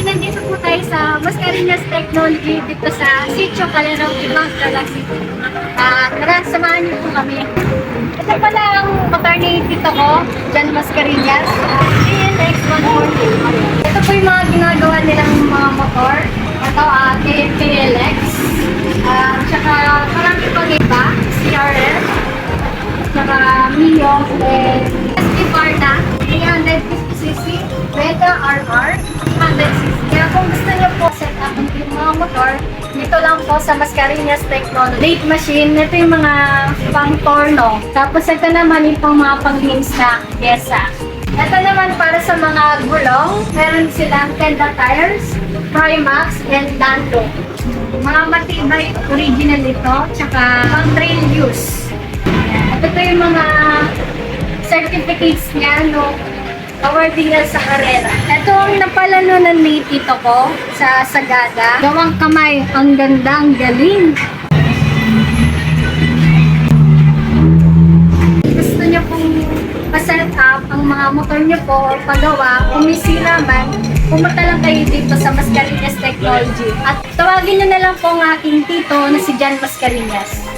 nandito po tayo sa Mascareñas Technology dito sa Sitio Calero, Ibang Galaxy. Tara, samahan niyo po kami. Ito pala ang motor ni Tito ko, Jan Mascareñas, TLX 140. Ito po yung mga ginagawa nilang mga motor. Ito, TLX. Tsaka marami pang iba, CRF. Tsaka Mio, and SP Varna, 350cc, Vega RR, 100cc. Kaya kung gusto niyo po set up yung mga motor, dito lang po sa Mascareñas Technology. Late machine, ito yung mga pang torno. Tapos ito naman yung pang mga pang-lims na pyesa. Ito naman para sa mga gulong, meron silang Kenda tires, Trimax, and Lando. Mga matibay original ito, tsaka pang trail use. Ito yung mga certificates niya, no? Awarding niya sa karera. Ito ang napalanunan ni Tito ko sa Sagada. Gawang kamay. Ang ganda, ang galing. Gusto niyo pong pa-set up ang mga motor niyo po o pagawa, kumisira man, pumunta lang kayo dito sa Mascareñas Technology. At tawagin niyo na lang po ang aking tito na si Jan Mascareñas.